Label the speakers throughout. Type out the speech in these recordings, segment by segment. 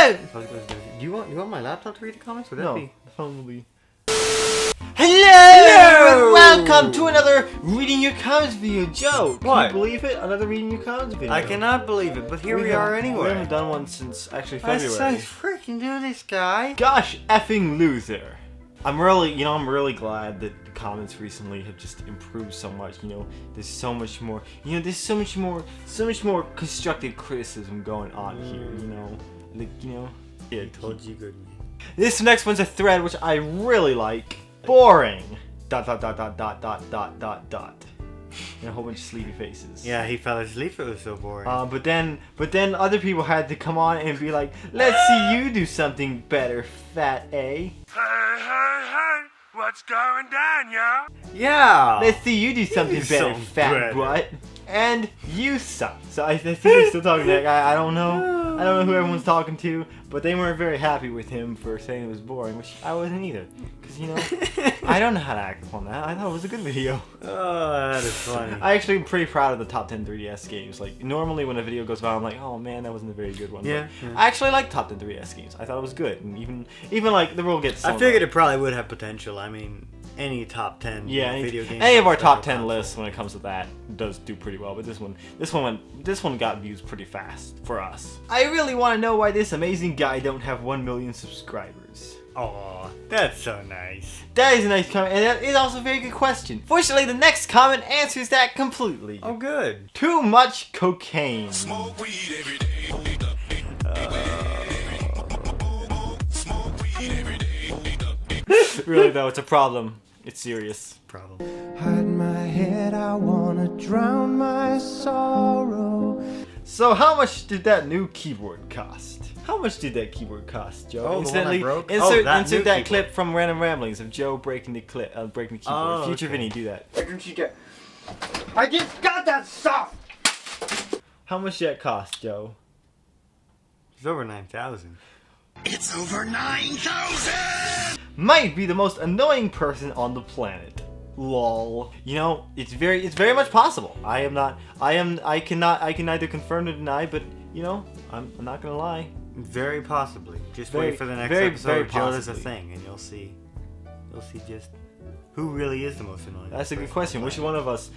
Speaker 1: Hello!
Speaker 2: Do you want my laptop to read the comments? Would that
Speaker 1: No,
Speaker 2: be?
Speaker 1: the phone will be...
Speaker 2: Hello!
Speaker 1: And welcome to another Reading Your Comments video. Joe, can
Speaker 2: What?
Speaker 1: you believe it? Another Reading Your Comments video.
Speaker 2: I cannot believe it, but here we are anyway.
Speaker 1: We haven't done one since actually February.
Speaker 2: Let's freaking do this, guy.
Speaker 1: Gosh effing loser. I'm really glad that the comments recently have just improved so much. There's so much more. There's so much more constructive criticism going on here.
Speaker 2: Yeah, I told you good.
Speaker 1: This next one's a thread which I really like. Boring. ... And a whole bunch of sleepy faces.
Speaker 2: Yeah, he fell asleep. It was so boring.
Speaker 1: But then other people had to come on and be like, let's see you do something better, fat A.
Speaker 3: Hey, what's going down, yo?
Speaker 2: Yeah.
Speaker 1: Let's see you do something
Speaker 2: You
Speaker 1: better,
Speaker 2: so
Speaker 1: fat
Speaker 2: better.
Speaker 1: butt. And you suck. So I think they're still talking to that guy. I don't know who everyone's talking to, but they weren't very happy with him for saying it was boring, which I wasn't either. Because, I don't know how to act upon that. I thought it was a good video.
Speaker 2: Oh, that is funny.
Speaker 1: I actually am pretty proud of the top 10 3DS games. Like, normally when a video goes viral, I'm like, oh man, that wasn't a very good one.
Speaker 2: Yeah,
Speaker 1: But
Speaker 2: yeah.
Speaker 1: I actually like top 10 3DS games. I thought it was good. And even like, the world gets
Speaker 2: I figured it probably would have potential. I mean, any top 10 video game.
Speaker 1: any of our top 10 lists when it comes to that does do pretty well, but this one got views pretty fast for us. I really want to know why this amazing guy don't have 1 million subscribers.
Speaker 2: Aw, that's so nice.
Speaker 1: That is a nice comment, and that is also a very good question. Fortunately, the next comment answers that completely.
Speaker 2: Oh, good.
Speaker 1: Too much cocaine.
Speaker 3: Smoke weed every day. Smoke weed every day.
Speaker 1: Really though, it's a problem. It's serious.
Speaker 2: Problem.
Speaker 4: Hide my head, I wanna drown my sorrow.
Speaker 1: So how much did that new keyboard cost? How much did that keyboard cost, Joe?
Speaker 2: Oh, the one
Speaker 1: Incidentally,
Speaker 2: that broke?
Speaker 1: insert
Speaker 2: That new
Speaker 1: that
Speaker 2: keyboard.
Speaker 1: clip from Random Ramblings of Joe breaking the keyboard.
Speaker 2: Oh,
Speaker 1: Future
Speaker 2: okay.
Speaker 1: Vinnie, do that.
Speaker 3: I just got that stuff!
Speaker 1: How much did that cost, Joe?
Speaker 2: It's over 9,000.
Speaker 3: It's over 9,000!
Speaker 1: Might be the most annoying person on the planet. Lol. It's very much possible. I can neither confirm nor deny, but I'm not gonna lie.
Speaker 2: Very possibly. Just
Speaker 1: Very-
Speaker 2: wait for the next
Speaker 1: very
Speaker 2: episode. Joe does a
Speaker 1: possibly.
Speaker 2: thing, and you'll see just who really is the most annoying.
Speaker 1: That's a good
Speaker 2: person
Speaker 1: question.
Speaker 2: on
Speaker 1: Which
Speaker 2: the
Speaker 1: one of us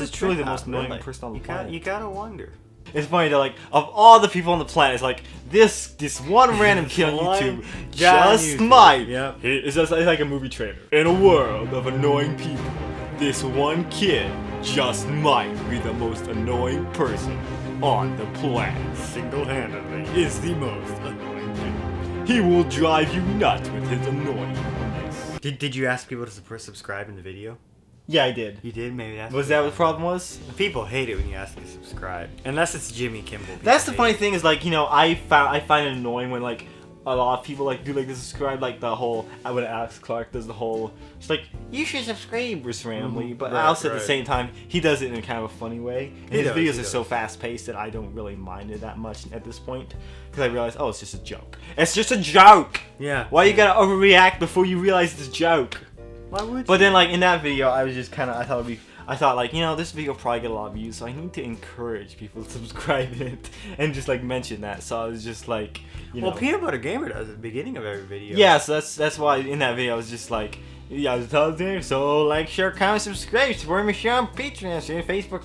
Speaker 1: is truly the most annoying person on the
Speaker 2: planet.
Speaker 1: planet?
Speaker 2: You gotta wonder.
Speaker 1: It's funny that of all the people on the planet, it's like this one random kid on
Speaker 2: One
Speaker 1: YouTube
Speaker 2: guy on
Speaker 1: just
Speaker 2: YouTube.
Speaker 1: might.
Speaker 2: Yep.
Speaker 1: It's like a movie trailer. In a world of annoying people, this one kid just might be the most annoying person on the planet.
Speaker 2: Single-handedly is the most annoying thing.
Speaker 1: He will drive you nuts with his annoyingness.
Speaker 2: Did you ask people to subscribe in the video?
Speaker 1: Yeah, I did.
Speaker 2: You did? Maybe that's
Speaker 1: Was that what the problem was?
Speaker 2: People hate it when you ask to subscribe. Unless it's Jimmy Kimmel. People
Speaker 1: That's the
Speaker 2: hate
Speaker 1: funny
Speaker 2: it.
Speaker 1: thing is I find it annoying when a lot of people do the subscribe the whole when Alex Clark does the whole it's like you should subscribe randomly, but
Speaker 2: Right,
Speaker 1: also at the
Speaker 2: right.
Speaker 1: same time he does it in kind of a funny way. And his
Speaker 2: does,
Speaker 1: videos
Speaker 2: he
Speaker 1: are so
Speaker 2: does.
Speaker 1: fast paced that I don't really mind it that much at this point because I realize it's just a joke. It's just a joke.
Speaker 2: Yeah.
Speaker 1: Why you gotta overreact before you realize it's a joke?
Speaker 2: Why would
Speaker 1: But then in that video I was just I thought this video will probably get a lot of views, so I need to encourage people to subscribe it and just mention that. So I was just
Speaker 2: Well, Peanut Butter Gamer does at the beginning of every video.
Speaker 1: yeah, so that's why in that video I was just I was telling you, so share, comment, subscribe, support me, share on Patreon, share on Facebook,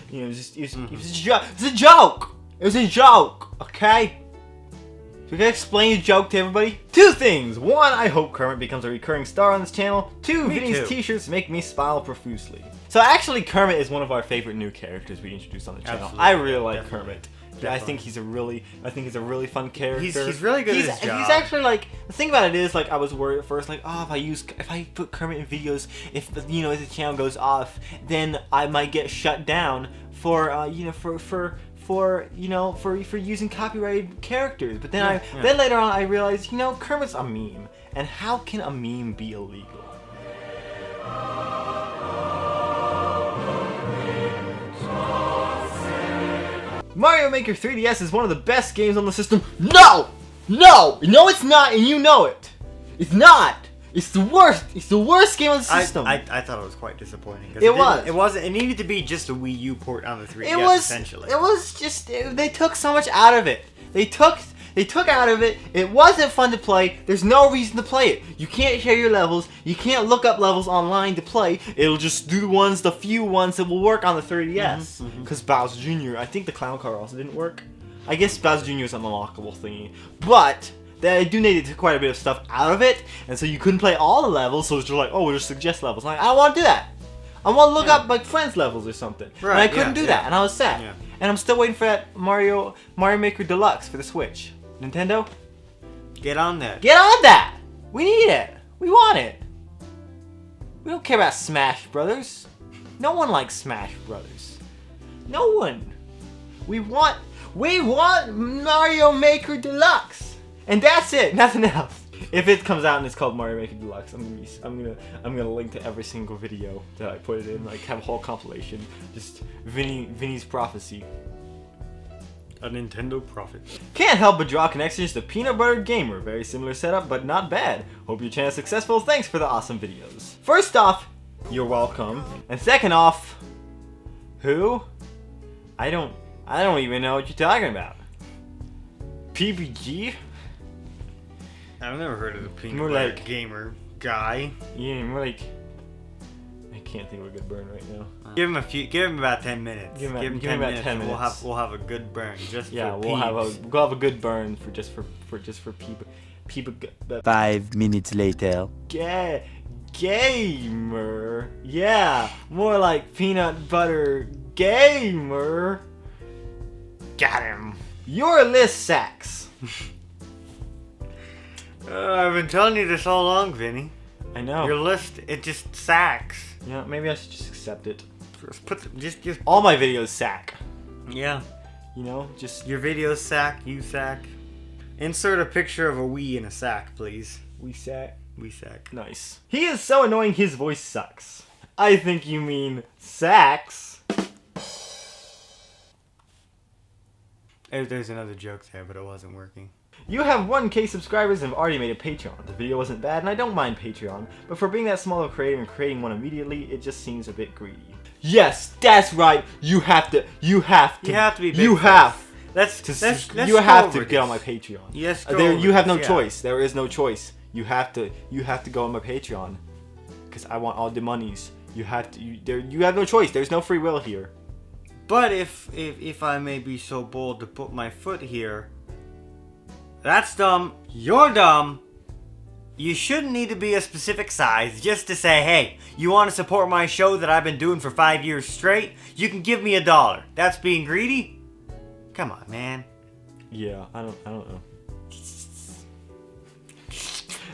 Speaker 1: it was a joke. It's a joke. It was a joke. Okay. So can I explain the joke to everybody? 2 things. 1, I hope Kermit becomes a recurring star on this channel. 2,
Speaker 2: Me
Speaker 1: Vinny's
Speaker 2: too.
Speaker 1: t-shirts make me smile profusely. So actually, Kermit is one of our favorite new characters we introduced on the channel.
Speaker 2: Absolutely,
Speaker 1: I really like
Speaker 2: definitely.
Speaker 1: Kermit. I
Speaker 2: Definitely.
Speaker 1: think he's a really fun character.
Speaker 2: He's really good at his job.
Speaker 1: He's actually the thing about it is I was worried at first if I put Kermit in videos, if the channel goes off, then I might get shut down for using copyrighted characters. But then then later on I realized Kermit's a meme, and how can a meme be illegal? Mario Maker 3DS is one of the best games on the system. No! No! No, it's not, and you know it. It's not. It's the worst. It's the worst game on the system.
Speaker 2: I thought it was quite disappointing. 'Cause
Speaker 1: It was.
Speaker 2: It wasn't. It needed to be just a Wii U port on the 3DS.
Speaker 1: It was
Speaker 2: essentially.
Speaker 1: It was just they took so much out of it. They took they took out of it. It wasn't fun to play. There's no reason to play it. You can't share your levels. You can't look up levels online to play. It'll just do the few ones that will work on the 3DS. Because Bowser Jr., I think the clown car also didn't work. I guess Bowser Jr. is an unlockable thingy. But they do need quite a bit of stuff out of it. And so you couldn't play all the levels. So it's just like, oh, we'll just suggest levels. I'm like, I don't want to do that. I want to look up like friends levels or something. Right, and I couldn't do that. And I was sad. Yeah. And I'm still waiting for that Mario Maker Deluxe for the Switch. Nintendo?
Speaker 2: Get on that.
Speaker 1: Get on that! We need it. We want it. We don't care about Smash Brothers. No one likes Smash Brothers. No one. We want Mario Maker Deluxe. And that's it. Nothing else. If it comes out and it's called Mario Maker Deluxe, I'm gonna link to every single video that I put it in, like have a whole compilation, just Vinnie's prophecy.
Speaker 2: A Nintendo prophet.
Speaker 1: Can't help but draw connections to Peanut Butter Gamer. Very similar setup, but not bad. Hope your channel is successful. Thanks for the awesome videos. First off, you're welcome. And second off, who? I don't even know what you're talking about. PBG?
Speaker 2: I've never heard of the Peanut Butter Gamer guy.
Speaker 1: Yeah, more like, I can't think of a good burn right now.
Speaker 2: Give him about 10 minutes.
Speaker 1: Give him about 10 minutes.
Speaker 2: We'll have a good burn just for
Speaker 1: we'll have a good burn for people.
Speaker 5: 5 minutes later.
Speaker 1: Gamer. Yeah, more like Peanut Butter Gamer. Got him. Your list sacks.
Speaker 2: I've been telling you this all along, Vinny.
Speaker 1: I know.
Speaker 2: Your list, it just sacks.
Speaker 1: Yeah, maybe I should just accept it.
Speaker 2: Just
Speaker 1: all my videos sack.
Speaker 2: Yeah.
Speaker 1: You know, just
Speaker 2: your videos sack, you sack. Insert a picture of a we in a sack, please.
Speaker 1: We sack.
Speaker 2: We sack.
Speaker 1: Nice. He is so annoying his voice sucks. I think you mean sacks.
Speaker 2: There's another joke there, but it wasn't working.
Speaker 1: You have 1K subscribers and have already made a Patreon. The video wasn't bad and I don't mind Patreon, but for being that small of a creator and creating one immediately, it just seems a bit greedy. Yes, that's right. You have to be big. You have to get on my Patreon.
Speaker 2: Yes,
Speaker 1: you have no choice. There is no choice. You have to go on my Patreon because I want all the monies. You have no choice. There's no free will here.
Speaker 2: But if I may be so bold to put my foot here, that's dumb. You're dumb. You shouldn't need to be a specific size just to say, hey, you want to support my show that I've been doing for 5 years straight? You can give me $1. That's being greedy? Come on, man.
Speaker 1: Yeah, I don't know.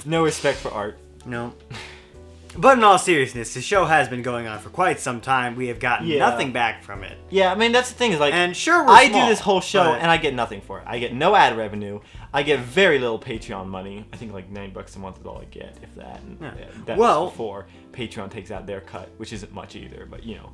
Speaker 1: No respect for art.
Speaker 2: No. But in all seriousness, the show has been going on for quite some time. We have gotten nothing back from it.
Speaker 1: Yeah, I mean, that's the thing is like,
Speaker 2: and sure,
Speaker 1: I do this whole show and I get nothing for it. I get no ad revenue. I get very little Patreon money. I think like $9 a month is all I get, if that. And that's before Patreon takes out their cut, which isn't much either. But you know,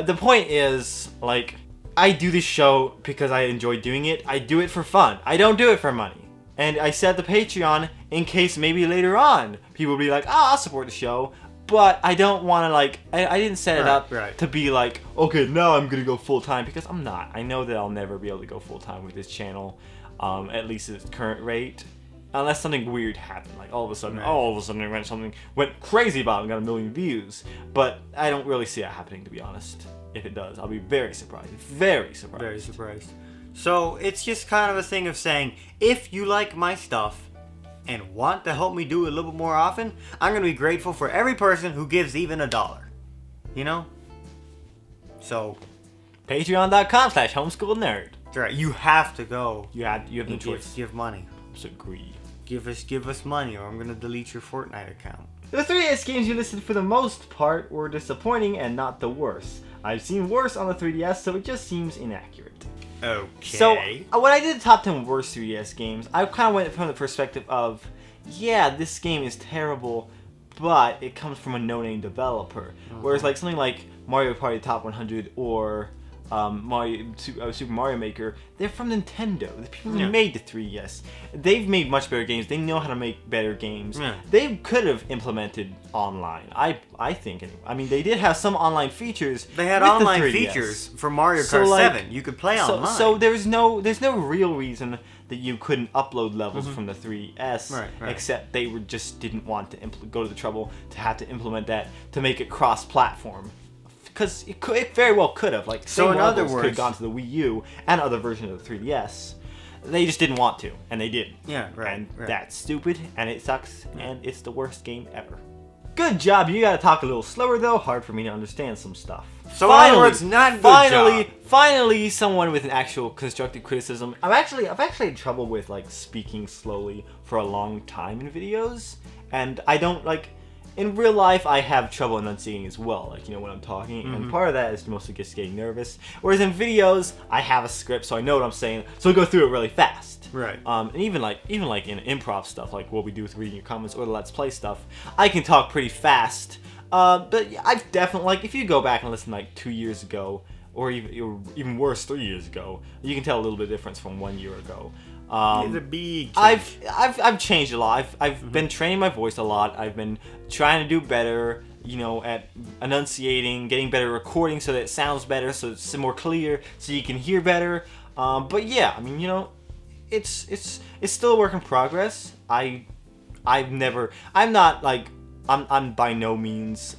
Speaker 1: the point is like, I do this show because I enjoy doing it. I do it for fun. I don't do it for money. And I set the Patreon in case maybe later on people will be like, oh, I'll support the show. But I don't want to like, I didn't set it up to be like, okay, now I'm going to go full time, because I'm not. I know that I'll never be able to go full time with this channel, at least at its current rate. Unless something weird happened, like all of a sudden something went crazy about it and got 1 million views. But I don't really see it happening, to be honest. If it does, I'll be very surprised. Very surprised.
Speaker 2: Very surprised. So it's just kind of a thing of saying, if you like my stuff and want to help me do it a little bit more often, I'm going to be grateful for every person who gives even $1. You know? So
Speaker 1: Patreon.com/homeschooled-nerd.
Speaker 2: That's right. You have to go.
Speaker 1: You have no choice.
Speaker 2: Give money.
Speaker 1: So greedy.
Speaker 2: Give us money, or I'm going to delete your Fortnite account.
Speaker 1: The 3DS games you listed for the most part were disappointing and not the worst. I've seen worse on the 3DS, so it just seems inaccurate.
Speaker 2: Okay.
Speaker 1: So, when I did the top 10 worst 3DS games, I kind of went from the perspective of, yeah, this game is terrible, but it comes from a no-name developer. Whereas, like, something like Mario Party Top 100 or Super Mario Maker, they're from Nintendo. The people who made the 3DS. They've made much better games. They know how to make better games.
Speaker 2: Yeah.
Speaker 1: They could have implemented online. I think anyway. I mean, they did have some online features.
Speaker 2: They had
Speaker 1: with the
Speaker 2: online
Speaker 1: 3DS.
Speaker 2: features for Mario
Speaker 1: So,
Speaker 2: Kart
Speaker 1: like,
Speaker 2: 7. You could play online.
Speaker 1: So there's no real reason that you couldn't upload levels from the 3DS,
Speaker 2: Right.
Speaker 1: except they just didn't want to go to the trouble to have to implement that to make it cross-platform. Because it very well could have. Like,
Speaker 2: So in other
Speaker 1: could have
Speaker 2: words-
Speaker 1: gone to the Wii U and other versions of the 3DS. They just didn't want to, and they did.
Speaker 2: Yeah, right.
Speaker 1: And
Speaker 2: right.
Speaker 1: that's stupid, and it sucks, and it's the worst game ever. Good job. You gotta talk a little slower though. Hard for me to understand some stuff.
Speaker 2: So in other words, not good job.
Speaker 1: Finally, someone with an actual constructive criticism. I've actually had trouble with like speaking slowly for a long time in videos, and I don't like. In real life, I have trouble enunciating as well, like, you know, when I'm talking, and part of that is mostly just getting nervous. Whereas in videos, I have a script, so I know what I'm saying, so I go through it really fast.
Speaker 2: Right.
Speaker 1: And even like in improv stuff, like what we do with reading your comments or the Let's Play stuff, I can talk pretty fast. But yeah, I've definitely, like, if you go back and listen like 2 years ago, or even worse, 3 years ago, you can tell a little bit of difference from 1 year ago.
Speaker 2: It's a big change.
Speaker 1: I've changed a lot. I've been training my voice a lot. I've been trying to do better, you know, at enunciating, getting better recording so that it sounds better, so it's more clear, so you can hear better. But yeah, I mean, you know, it's still a work in progress. I'm by no means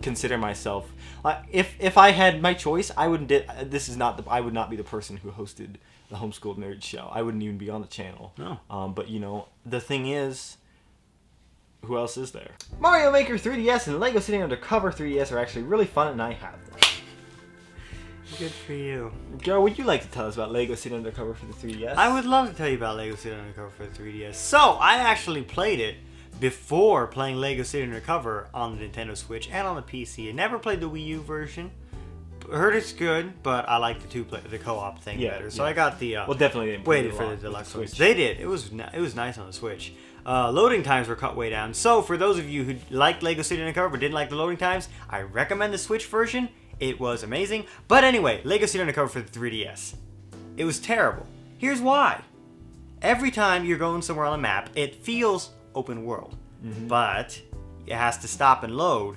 Speaker 1: consider myself. If I had my choice, I would not be the person who hosted the Homeschooled Nerd Show. I wouldn't even be on the channel.
Speaker 2: No.
Speaker 1: But you know, the thing is, who else is there? Mario Maker 3DS and Lego City Undercover 3DS are actually really fun, and I have them.
Speaker 2: Good for you.
Speaker 1: Joe, would you like to tell us about Lego City Undercover for the 3DS?
Speaker 2: I would love to tell you about Lego City Undercover for the 3DS. So, I actually played it before playing Lego City Undercover on the Nintendo Switch and on the PC. I never played the Wii U version. Heard it's good, but I like the co-op thing better. So I got the
Speaker 1: well, definitely didn't
Speaker 2: waited for the deluxe Switch. They did. It was nice on the Switch. Loading times were cut way down. So for those of you who liked Lego City Undercover but didn't like the loading times, I recommend the Switch version. It was amazing. But anyway, Lego City Undercover for the 3DS. It was terrible. Here's why. Every time you're going somewhere on a map, it feels open world, but it has to stop and load.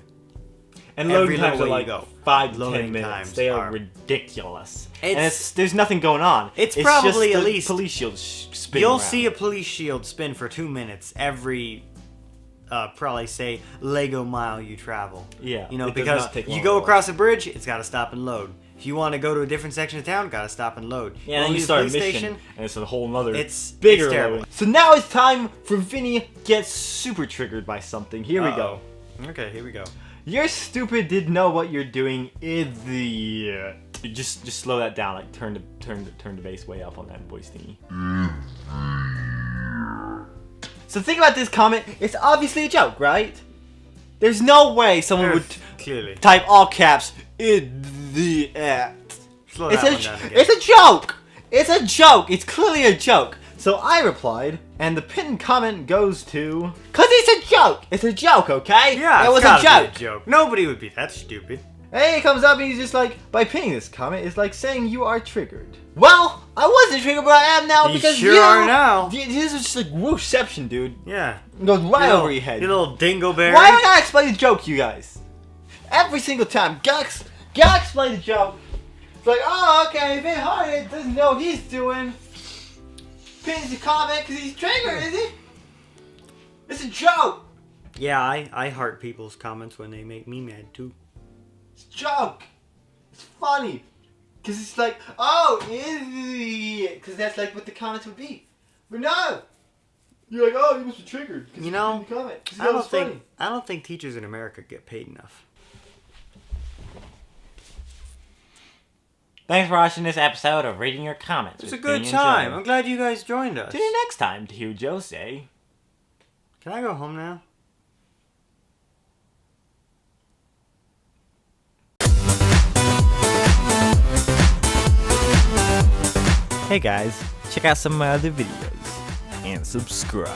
Speaker 1: And loading times are
Speaker 2: way
Speaker 1: like
Speaker 2: you go.
Speaker 1: 5 to
Speaker 2: Loading
Speaker 1: 10 minutes.
Speaker 2: times
Speaker 1: They are
Speaker 2: are-
Speaker 1: ridiculous.
Speaker 2: It's-
Speaker 1: There's nothing going on.
Speaker 2: It's
Speaker 1: just
Speaker 2: probably
Speaker 1: the
Speaker 2: at least-
Speaker 1: police shield spinning
Speaker 2: You'll
Speaker 1: around.
Speaker 2: see a police shield spin for 2 minutes every, probably say, Lego mile you travel.
Speaker 1: Yeah,
Speaker 2: You know,
Speaker 1: it does
Speaker 2: because
Speaker 1: not take
Speaker 2: you
Speaker 1: long
Speaker 2: go
Speaker 1: at all.
Speaker 2: across a bridge, it's got to stop and load. If you want to go to a different section of town, got to stop and load.
Speaker 1: Yeah, and then
Speaker 2: leave
Speaker 1: you
Speaker 2: the
Speaker 1: start a
Speaker 2: police
Speaker 1: mission, and it's a whole nother
Speaker 2: It's
Speaker 1: bigger
Speaker 2: terrible.
Speaker 1: loading. So now it's time for Vinnie gets super triggered by something. Here we go.
Speaker 2: Okay, here we go.
Speaker 1: You're stupid. Didn't know what you're doing. Idiot. Just slow that down. Like turn the bass way up on that voice thingy. So think about this comment. It's obviously a joke, right? There's no way someone would
Speaker 2: Clearly.
Speaker 1: type all caps idiot.
Speaker 2: Slow
Speaker 1: It's
Speaker 2: that
Speaker 1: a
Speaker 2: one down again.
Speaker 1: it's a joke. It's a joke. It's clearly a joke. So I replied, and the pinned comment goes to, cause it's a joke. It's a joke, okay?
Speaker 2: Yeah,
Speaker 1: it was
Speaker 2: it's
Speaker 1: a
Speaker 2: gotta
Speaker 1: joke.
Speaker 2: be a joke. Nobody would be that stupid.
Speaker 1: And he comes up and he's just like, by pinning this comment, it's like saying you are triggered. Well, I wasn't triggered, but I am now
Speaker 2: You
Speaker 1: because
Speaker 2: sure are now.
Speaker 1: This is just like wooshception, dude.
Speaker 2: Yeah.
Speaker 1: It goes right
Speaker 2: You
Speaker 1: over your head.
Speaker 2: You little dingleberry.
Speaker 1: Why don't I explain the joke, you guys? Every single time, gotta explain the joke. It's like, oh, okay, Vin Hardy doesn't know what he's doing. Pins the comment because he's triggered, is he? It's a joke.
Speaker 2: Yeah, I heart people's comments when they make me mad too.
Speaker 1: It's a joke. It's funny. Because it's like, oh, idiot. Because that's like what the comments would be. But no. You're like, oh, you must be triggered. 'cause
Speaker 2: You know,
Speaker 1: pinned the comment. 'Cause
Speaker 2: I
Speaker 1: that
Speaker 2: don't
Speaker 1: was funny.
Speaker 2: think teachers in America get paid enough.
Speaker 1: Thanks for watching this episode of Reading Your Comments.
Speaker 2: It's a
Speaker 1: with
Speaker 2: good
Speaker 1: Vinnie and
Speaker 2: time.
Speaker 1: Joe.
Speaker 2: I'm glad you guys joined us.
Speaker 1: Tune in next time to hear Joe say.
Speaker 2: Can I go home now?
Speaker 1: Hey guys, check out some of my other videos and subscribe.